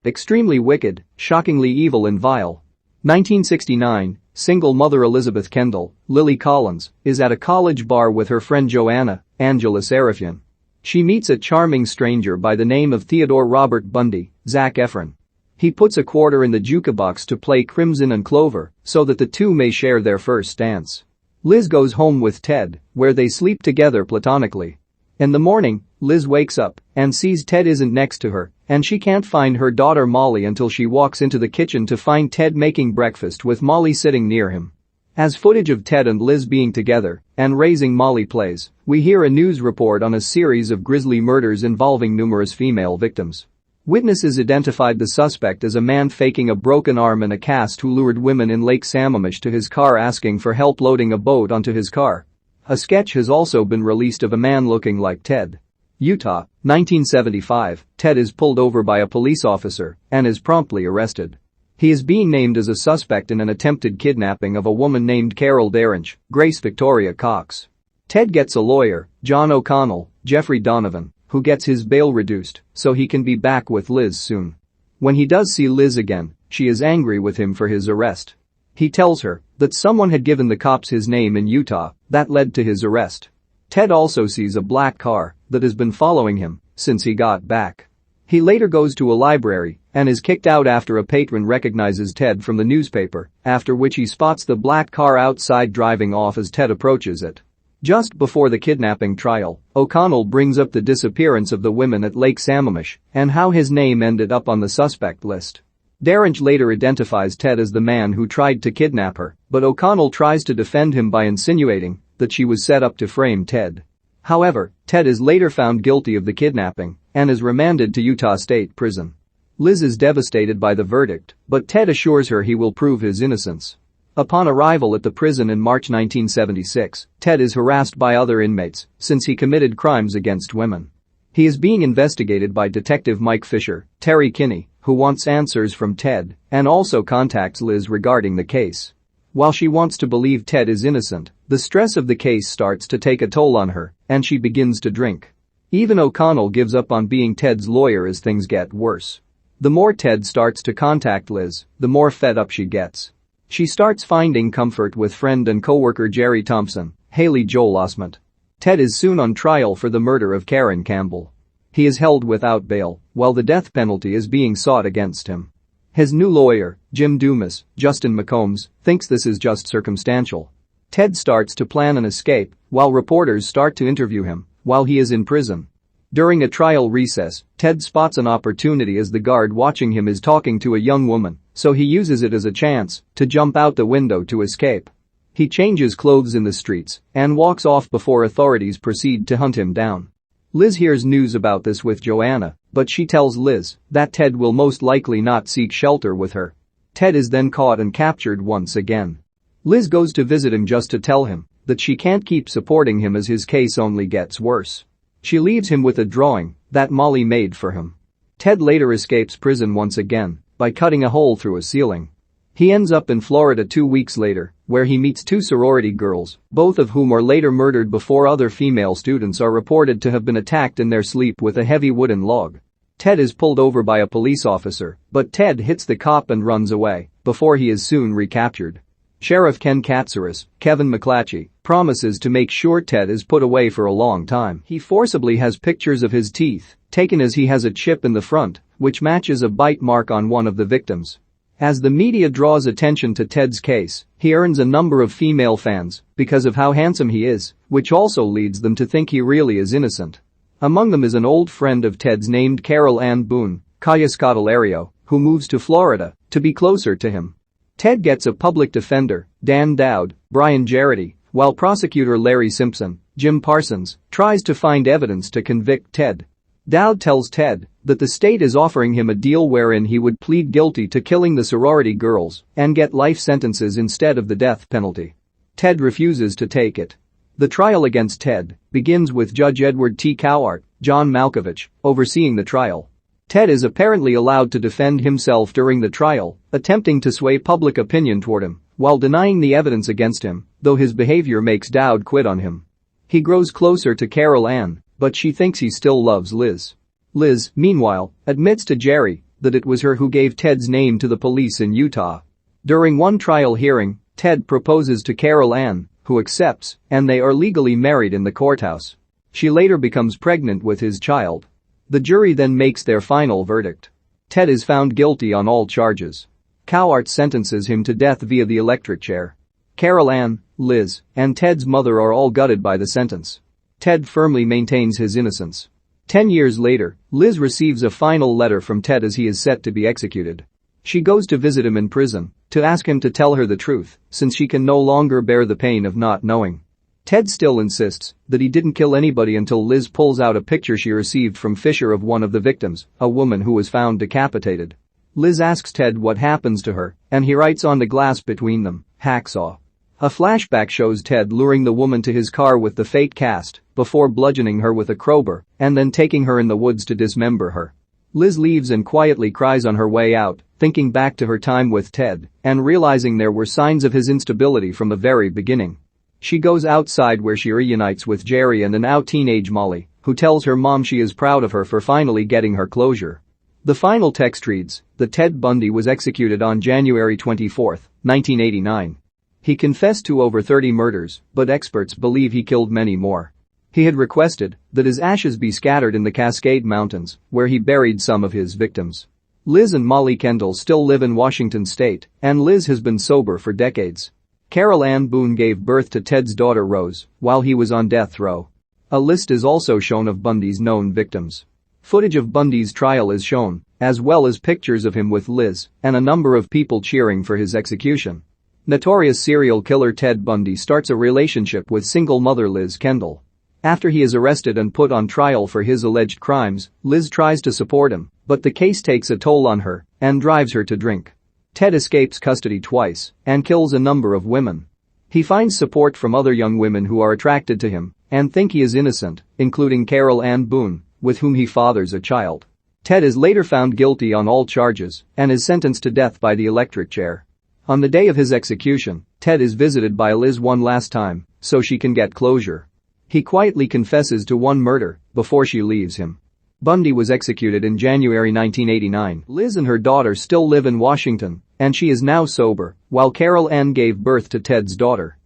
Extremely wicked, shockingly evil and vile. 1969, single mother Elizabeth Kendall, Lily Collins, is at a college bar with her friend Joanna, Angela Sarafyan. She meets a charming stranger by the name of Theodore Robert Bundy, Zac Efron. He puts a quarter in the jukebox to play Crimson and Clover so that the two may share their first dance. Liz goes home with Ted, where they sleep together platonically. In the morning, Liz wakes up and sees Ted isn't next to her, and she can't find her daughter Molly until she walks into the kitchen to find Ted making breakfast with Molly sitting near him. As footage of Ted and Liz being together and raising Molly plays, we hear a news report on a series of grisly murders involving numerous female victims. Witnesses identified the suspect as a man faking a broken arm and a cast who lured women in Lake Sammamish to his car asking for help loading a boat onto his car. A sketch has also been released of a man looking like Ted. Utah, 1975, Ted is pulled over by a police officer and is promptly arrested. He is being named as a suspect in an attempted kidnapping of a woman named Carol Darinch, Grace Victoria Cox. Ted gets a lawyer, John O'Connell, Jeffrey Donovan, who gets his bail reduced so he can be back with Liz soon. When he does see Liz again, she is angry with him for his arrest. He tells her that someone had given the cops his name in Utah that led to his arrest. Ted also sees a black car that has been following him since he got back. He later goes to a library and is kicked out after a patron recognizes Ted from the newspaper, after which he spots the black car outside driving off as Ted approaches it. Just before the kidnapping trial, O'Connell brings up the disappearance of the women at Lake Sammamish and how his name ended up on the suspect list. Darinch later identifies Ted as the man who tried to kidnap her, but O'Connell tries to defend him by insinuating that she was set up to frame Ted. However, Ted is later found guilty of the kidnapping and is remanded to Utah State Prison. Liz is devastated by the verdict, but Ted assures her he will prove his innocence. Upon arrival at the prison in March 1976, Ted is harassed by other inmates since he committed crimes against women. He is being investigated by Detective Mike Fisher, Terry Kinney, who wants answers from Ted and also contacts Liz regarding the case. While she wants to believe Ted is innocent, the stress of the case starts to take a toll on her and she begins to drink. Even O'Connell gives up on being Ted's lawyer as things get worse. The more Ted starts to contact Liz, the more fed up she gets. She starts finding comfort with friend and co-worker Jerry Thompson, Haley Joel Osment. Ted is soon on trial for the murder of Karen Campbell. He is held without bail while the death penalty is being sought against him. His new lawyer, Jim Dumas, Justin McCombs, thinks this is just circumstantial. Ted starts to plan an escape while reporters start to interview him while he is in prison. During a trial recess, Ted spots an opportunity as the guard watching him is talking to a young woman, so he uses it as a chance to jump out the window to escape. He changes clothes in the streets and walks off before authorities proceed to hunt him down. Liz hears news about this with Joanna, but she tells Liz that Ted will most likely not seek shelter with her. Ted is then caught and captured once again. Liz goes to visit him just to tell him that she can't keep supporting him as his case only gets worse. She leaves him with a drawing that Molly made for him. Ted later escapes prison once again by cutting a hole through a ceiling. He ends up in Florida 2 weeks later, where he meets 2 sorority girls, both of whom are later murdered before other female students are reported to have been attacked in their sleep with a heavy wooden log. Ted is pulled over by a police officer, but Ted hits the cop and runs away before he is soon recaptured. Sheriff Ken Katsaris, Kevin McClatchy, promises to make sure Ted is put away for a long time. He forcibly has pictures of his teeth taken as he has a chip in the front, which matches a bite mark on one of the victims. As the media draws attention to Ted's case, he earns a number of female fans because of how handsome he is, which also leads them to think he really is innocent. Among them is an old friend of Ted's named Carol Ann Boone, Kaya Scodelario, who moves to Florida to be closer to him. Ted gets a public defender, Dan Dowd, Brian Jarrety, while prosecutor Larry Simpson, Jim Parsons, tries to find evidence to convict Ted. Dowd tells Ted that the state is offering him a deal wherein he would plead guilty to killing the sorority girls and get life sentences instead of the death penalty. Ted refuses to take it. The trial against Ted begins with Judge Edward T. Cowart, John Malkovich, overseeing the trial. Ted is apparently allowed to defend himself during the trial, attempting to sway public opinion toward him while denying the evidence against him, though his behavior makes Dowd quit on him. He grows closer to Carol Ann, but she thinks he still loves Liz. Liz, meanwhile, admits to Jerry that it was her who gave Ted's name to the police in Utah. During one trial hearing, Ted proposes to Carol Ann, who accepts, and they are legally married in the courthouse. She later becomes pregnant with his child. The jury then makes their final verdict. Ted is found guilty on all charges. Cowart sentences him to death via the electric chair. Carol Ann, Liz, and Ted's mother are all gutted by the sentence. Ted firmly maintains his innocence. 10 years later, Liz receives a final letter from Ted as he is set to be executed. She goes to visit him in prison to ask him to tell her the truth, since she can no longer bear the pain of not knowing. Ted still insists that he didn't kill anybody until Liz pulls out a picture she received from Fisher of one of the victims, a woman who was found decapitated. Liz asks Ted what happens to her, and he writes on the glass between them, "Hacksaw." A flashback shows Ted luring the woman to his car with the fate cast before bludgeoning her with a crowbar and then taking her in the woods to dismember her. Liz leaves and quietly cries on her way out, thinking back to her time with Ted and realizing there were signs of his instability from the very beginning. She goes outside where she reunites with Jerry and an out teenage Molly, who tells her mom she is proud of her for finally getting her closure. The final text reads that Ted Bundy was executed on January 24, 1989. He confessed to over 30 murders, but experts believe he killed many more. He had requested that his ashes be scattered in the Cascade Mountains, where he buried some of his victims. Liz and Molly Kendall still live in Washington state, and Liz has been sober for decades. Carol Ann Boone gave birth to Ted's daughter Rose while he was on death row. A list is also shown of Bundy's known victims. Footage of Bundy's trial is shown, as well as pictures of him with Liz and a number of people cheering for his execution. Notorious serial killer Ted Bundy starts a relationship with single mother Liz Kendall. After he is arrested and put on trial for his alleged crimes, Liz tries to support him, but the case takes a toll on her and drives her to drink. Ted escapes custody twice and kills a number of women. He finds support from other young women who are attracted to him and think he is innocent, including Carol Ann Boone, with whom he fathers a child. Ted is later found guilty on all charges and is sentenced to death by the electric chair. On the day of his execution, Ted is visited by Liz one last time so she can get closure. He quietly confesses to one murder before she leaves him. Bundy was executed in January 1989. Liz and her daughter still live in Washington, and she is now sober, while Carol Ann gave birth to Ted's daughter.